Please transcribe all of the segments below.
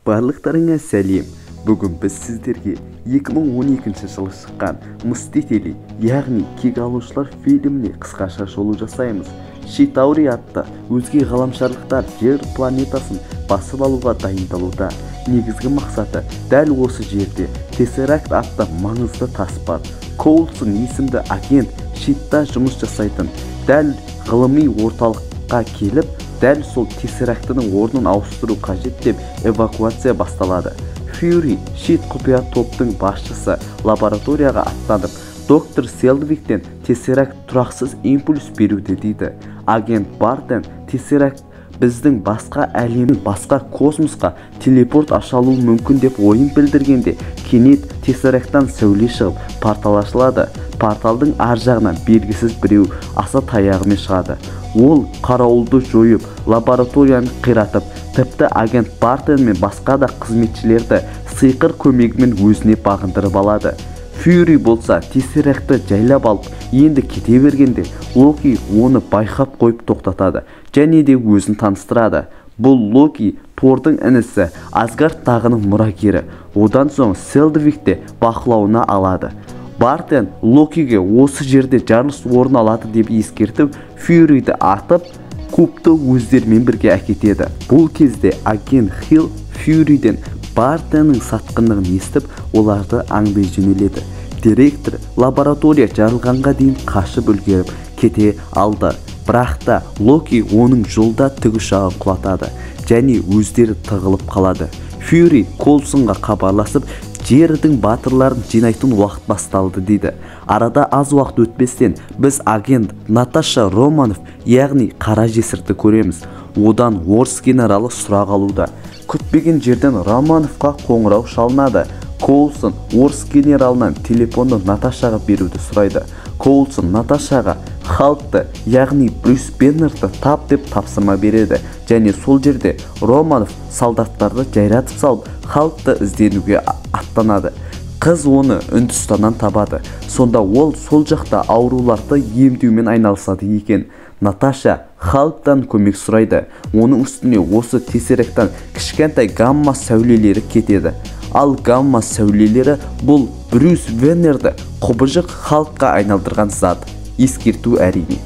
Барлықтарыңа сәлем. Бүгін біз сіздерге 2012 жылы шыққан Мстители, яғни кек алушылар фильміне қысқаша шолу жасаймыз. Шитаури атты өзге ғаламшарлықтар жер планетасын басып алуға дайындалуда. Негізгі мақсаты дәл осы жерде Тессеракт атты маңызды тас бар. Коулсон есімді агент Шитта жұмыс жасайтын дәл ғылыми орталыққа келіп, дәл сол Тессерактының орнын ауыстыру қажет деп эвакуация басталады. Фьюри, Шит құпия топтың басшысы, лабораторияға аттанып, доктор Селдвиктен Тессеракт тұрақсыз импульс беруде дейді. Агент Бартен Тессеракт біздің басқа әлемнің басқа космосқа телепорт аша алуы мүмкін деп ойын білдіргенде, кенет Тессеракттан сәуле шығып, портал ашылады. Порталдың ар жағынан белгісіз біреу аса таяғымен шығады. Ол қарауылды жойып, лабораторияны қиратып, тіпті агент Бартен мен басқа да қызметшілерді сиқыр көмегімен өзіне бағындырып алады. Фьюри болса Тессерактты жайлап алып, енді кете бергенде Локи оны байқап қойып тоқтатады және де өзін таныстырады. Бұл Локи Тордың інісі, Асгард тағының мұрагері. Одан соң Селдвикті бақылауына алады. Бартен Локиге осы жерде жарылыс орын алады деп ескертіп, Фьюриді атып, кубты өздерімен бірге әкетеді. Бұл кезде агент Хилл Фьюриден Бартеннің сатқындығын естіп, оларды аңдай жөнеледі. Директор лаборатория жарылғанға дейін қашып үлгеріп кете алды. Бірақ та Локи оның жолда тікұшағын құлатады және өздері тығылып қалады. Фьюри Коулсонға хабарласып, жердің батырларын жинайтын уақыт басталды дейді. Арада аз уақыт өтпестен біз агент Наташа Романов, яғни қара жесірді көреміз. Одан орыс генералы сұрақ алуда. Күтпеген жерден Романовқа қоңырау шалынады. Коулсон орыс генералынан телефонды Наташаға беруді сұрайды. Коулсон Наташаға Халкты, яғни Брюс Беннерді тап деп тапсырма береді және сол жерде Романов солдаттарды жайратып салып, Халкты ізденуге аттанады. Қыз оны Үндістаннан табады. Сонда ол сол жақта ауруларды емдеумен айналысады екен. Наташа Халктан көмек сұрайды. Оның үстіне осы Тессерактан кішкентай гамма сәулелері кетеді. Ал гамма сәулелері бұл Брюс Беннерді құбыжық Халкқа айналдырған зат. Ескерту әрине.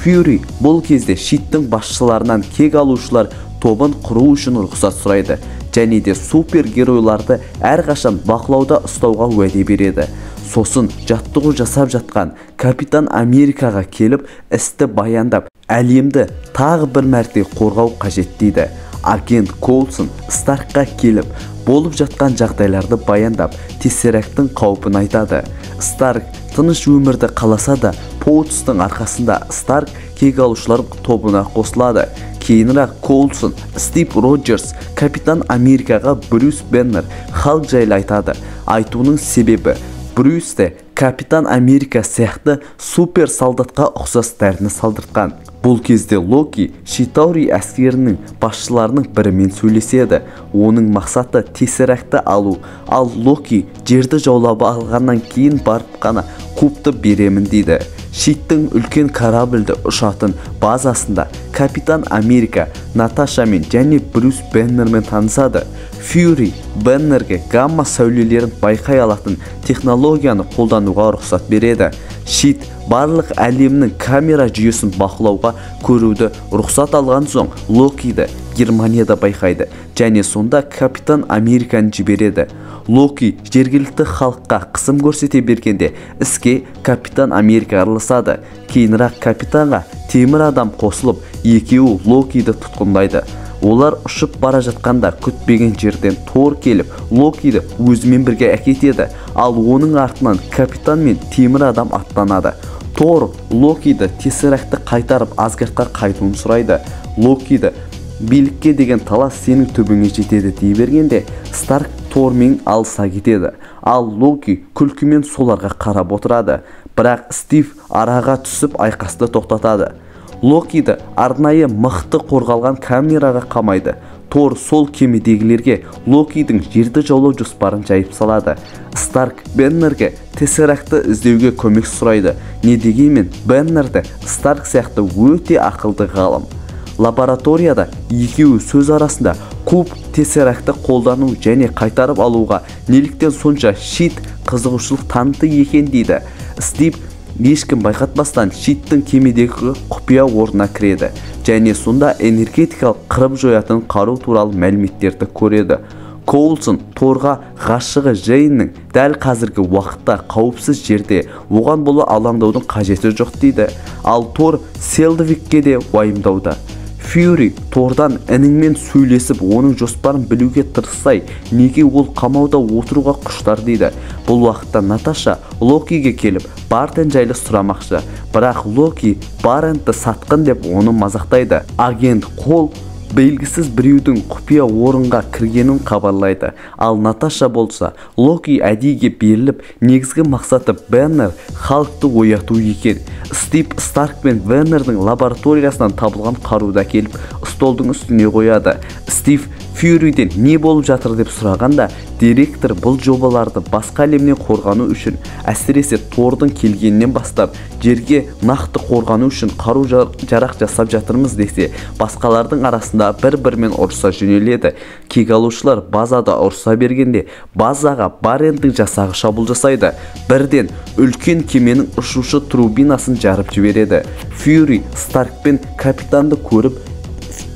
Фьюри бұл кезде Шиттің басшыларынан кек алушылар тобын құру үшін рұқсат сұрайды және де супергеройларды әрқашан бақылауда ұстауға уәде береді. Сосын жаттығу жасап жатқан Капитан Америкаға келіп, істі баяндап, әлемді тағы бір мәрте қорғау қажет дейді. Агент Коулсон Старкқа келіп, болып жатқан жағдайларды баяндап, Тессерактың қаупін айтады. Старк тыныш өмірді қаласа да, Поутстың арқасында Старк кек алушылар тобына қосылады. Кейінірек Коулсон, Стив Роджерс, Капитан Америкаға Брюс Беннер Халк жайлы айтады. Айтуының себебі Брюсті Капитан Америка сияқты супер солдатқа ұқсас дәріні салдыртқан. Бұл кезде Локи Шитаури әскерінің басшыларының бірімен сөйлеседі. Оның мақсаты Тессерактты алу, ал Локи жерді жаулап алғаннан кейін барып қана кубты беремін дейді. Шиттің үлкен корабльді ұшатын базасында Капитан Америка Наташамен және Брюс Беннермен танысады. Фьюри Беннерге гамма сәулелерін байқай алатын технологияны қолдануға рұқсат береді. Шит барлық әлемнің камера жүйесін бақылауға көруді рұқсат алған соң Локиді Германияда байқайды және сонда Капитан Американы жібереді. Локи жергілікті халыққа қысым көрсете бергенде іске Капитан Америка араласады. Кейінірек капитанға темір адам қосылып, екеуі Локиді тұтқындайды. Олар ұшып бара жатқанда күтпеген жерден Тор келіп, Локиді өзімен бірге әкетеді, ал оның артынан капитан мен темір адам аттанады. Тор Локиді Тессерактты қайтарып Асгардқа қайтуын сұрайды. Локиді билікке деген талас сенің түбіңе жетеді дей бергенде, Старк Тормен алыса кетеді. Ал Локи күлкімен соларға қарап отырады. Бірақ Стив араға түсіп айқасты тоқтатады. Локиді арнайы мықты қорғалған камераға қамайды. Тор сол кемедегілерге Локидің жерді жаулау жоспарын жайып салады. Старк Беннерге Тессерактты іздеуге көмек сұрайды. Не дегенмен Беннерді Старк сияқты өте ақылды ғалым. лабораторияда екеуі сөз арасында куб тессерактты қолдану және қайтарып алуға неліктен сонша Шит қызығушылық танытты екен дейді. Стив ешкім байқатпастан Шиттің кемедегі құпия орнына кіреді және сонда энергетикалық қырып жоятын қару туралы мәліметтерді көреді. Коулсон Торға ғашығы Джейннің дәл қазіргі уақытта қауіпсіз жерде, оған бола алаңдаудың қажеті жоқ дейді. Ал Тор Селдвикке де уайымдауда. Фьюри Тордан ініңмен сөйлесіп, оның жоспарын білуге тырыссай, неге ол қамауда отыруға құштар дейді. Бұл уақытта Наташа Локиге келіп, Бартен жайлы сұрамақшы. Бірақ Локи Барентті сатқын деп оны мазақтайды. Агент Кол белгісіз біреудің құпия орынға кіргенін хабарлайды. Ал Наташа болса, Локи әдейіге беріліп, негізгі мақсаты Беннер халықты ояту екен. Стив Старк пен Беннердің лабораториясынан табылған қаруды келіп, столдың үстіне қояды. Стив Фьюриден не болып жатыр деп сұрағанда, директор бұл жобаларды басқа әлемнен қорғану үшін, әсіресе Тордың келгеннен бастап, жерге нақты қорғану үшін қару жарақ жасап жатырмыз десе, басқалардың арасында бір-бірімен ұрыса жөнеледі. Кек алушылар базада ұрыса бергенде, базаға Баренттің жасағы шабуыл жасайды. Бірден үлкен кеменің ұшушы турбинасын жарып жібереді. Фьюри Старк пен капитанды көріп,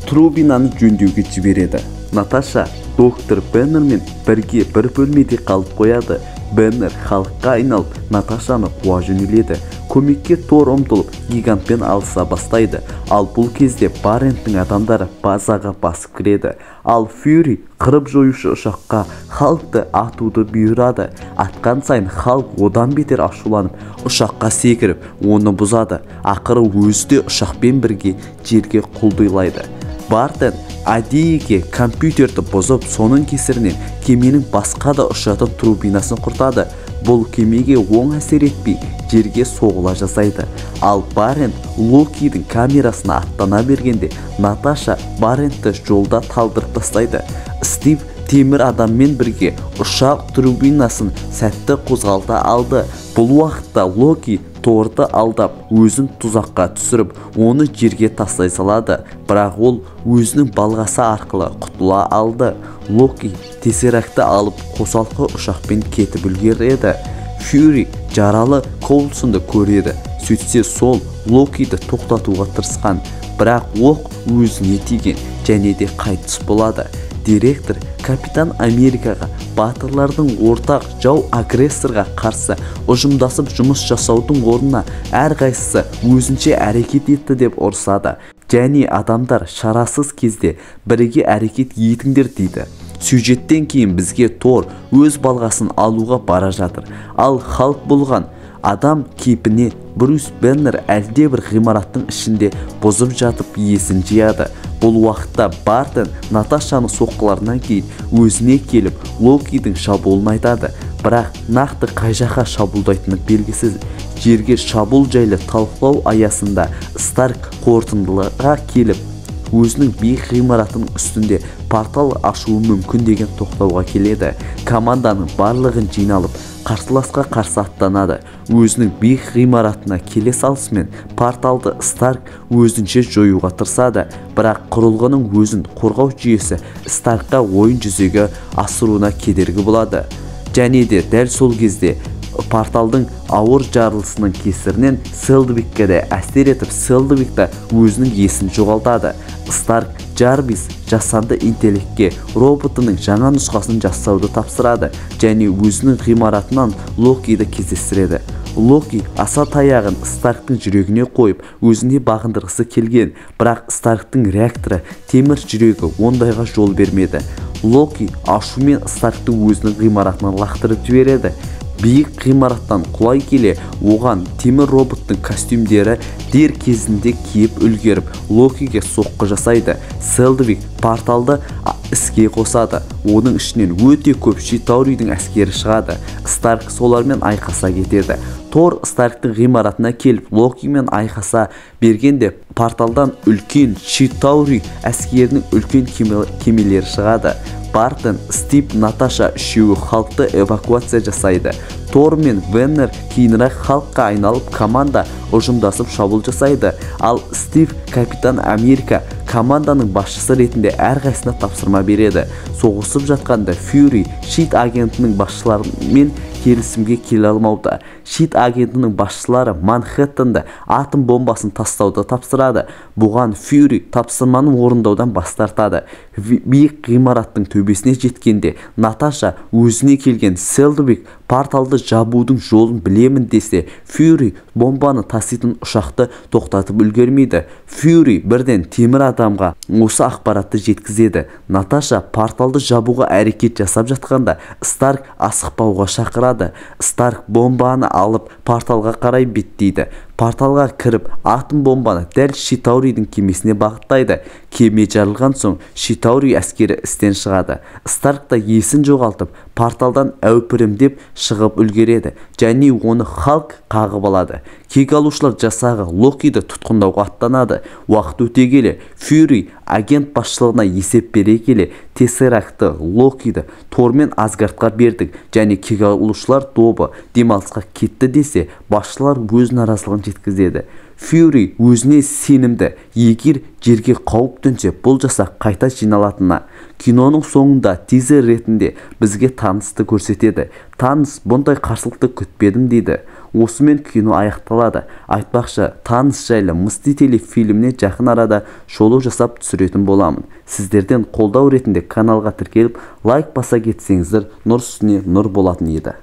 турбинаны жөндеуге жібереді. Наташа доктор Беннермен бірге бір бөлмеде қалып қояды. Беннер халыққа айналып, Наташаны қуа жөнеледі. Көмекке Тор ұмтылып, гигантпен алыса бастайды. Ал бұл кезде Баренттің адамдары базаға басып кіреді. Ал Фьюри қырып жоюшы ұшаққа халықты атуды бұйырады. Атқан сайын халық одан бетер ашуланып, ұшаққа секіріп, оны бұзады. Ақыры өзі де ұшақпен бірге жерге құлдилайды. Бартен әдейіге компьютерді бұзып, соның кесірінен кеменің басқа да ұшатын турбинасын құртады. Бұл кемеге оң әсер етпей, жерге соғыла жасайды. Ал Барент Локидің камерасына аттана бергенде, Наташа Барентті жолда талдырып тастайды. Стив темір адаммен бірге ұшақ турбинасын сәтті қозғалта алды. Бұл уақытта Локи Торды алдап, өзін тұзаққа түсіріп, оны жерге тастай салады. Бірақ ол өзінің балғасы арқылы құтыла алды. Локи тессерактты алып, қосалқы ұшақпен кетіп үлгереді. Фьюри жаралы Коулсонды көреді. Сөйтсе сол Локиді тоқтатуға тырысқан. Бірақ оқ өзіне тиген және де қайтыс болады. Директор Капитан Америкаға батырлардың ортақ жау агрессорға қарсы ұжымдасып жұмыс жасаудың орнына әрқайсысы өзінше әрекет етті деп ұрсады. Және адамдар шарасыз кезде бірге әрекет етіңдер дейді. Сюжеттен кейін бізге Тор өз балғасын алуға бара жатыр. Ал халық болған адам кейпіне Брюс Беннер әлде бір ғимараттың ішінде бұзып жатып есін жияды. Бұл уақытта Бартен Наташаны соққыларынан кейін өзіне келіп Локидің шабуылын айтады. Бірақ нақты қай жаққа шабуылдайтыны белгісіз. Жерге шабуыл жайлы талқылау аясында Старк қорытындыға келіп, өзінің биік ғимаратының үстінде портал ашуы мүмкін деген тоқтауға келеді. Команданың барлығын жиналып, қарсыласқа қарсы аттанады. Өзінің биік ғимаратына келе салысымен порталды Старк өзінше жоюға тырысады. Бірақ құрылғының өзін қорғау жүйесі Старкқа ойын жүзеге асыруына кедергі болады. Және де дәл сол кезде порталдың ауыр жарылысының кесірінен Селдвикке де әсер етіп, Селдвикті өзінің есін жоғалтады. Старк Джарвис жасанды интеллектке роботының жаңа нұсқасын жасауды тапсырады және өзінің ғимаратынан Локиді кездестіреді. Локи аса таяғын Старктың жүрегіне қойып, өзіне бағындырғысы келген, бірақ Старктың реакторы темір жүрегі ондайға жол бермеді. Локи ашумен Старктың өзінің ғимаратынан лақтырып жібереді. Биік ғимараттан құлай келе, оған темір роботтың костюмдері дер кезінде киіп үлгеріп, Локиге соққы жасайды. Селдвик порталды іске қосады. Оның ішінен өте көп Читауридің әскері шығады. Старк солармен айқаса кетеді. Тор Старктың ғимаратына келіп, Локимен айқаса бергенде порталдан үлкен Читаури әскерінің үлкен кемелері шығады. Бартен, Стив, Наташа үшеуі халықты эвакуация жасайды. Тор мен Беннер кейінірек халыққа айналып команда ұжымдасып шабуыл жасайды. Ал Стив Капитан Америка команданың басшысы ретінде әрқайсысына тапсырма береді. Соғысып жатқанда Фьюри SHIELD агентінің басшыларымен келісімге келе алмауда. SHIELD агентінің басшылары Манхэттенде атом бомбасын тастауды тапсырады. Бұған Фьюри тапсырманы орындаудан бас тартады. Биік ғимараттың төбесіне жеткенде Наташа өзіне келген Селдвиг порталды жабудың жолын білемін десе, Фьюри бомбаны таситын ұшақты тоқтатып үлгермейді. Фьюри бірден темір адамға осы ақпаратты жеткізеді. Наташа порталды жабуға әрекет жасап жатқанда Старк асықпауға шақырады. Старк бомбаны алып порталға қарай беттейді. Порталға кіріп, атом бомбаны дәл Шитауридің кемесіне бағыттайды. Кеме жарылған соң Шитаури әскері істен шығады. Старк та есін жоғалтып, порталдан әупірімдеп шығып үлгереді және оны Халк қағып алады. Кек алушылар жасағы Локиді тұтқындауға аттанады. Уақыт өте келе, Фьюри агент басшылығына есеп бере келе, Тессерактты, Локиді Тормен Асгардқа бердік және кек алушылар тобы демалысқа кетті десе, басшылар өз наразылығын жеткізеді. Фьюри өзіне сенімді, егер жерге қауіп төнсе, бұл жасақ қайта жиналатынына. Киноның соңында тизер ретінде бізге танысты көрсетеді. Таныс бұндай қарсылықты күтпедім дейді. Осымен кино аяқталады. Айтпақшы, Таныс жайлы Мстители фильміне жақын арада шолу жасап түсіретін боламын. Сіздерден қолдау ретінде каналға тіркеліп, лайк баса кетсеңіздер, нұр үстіне нұр болатын еді.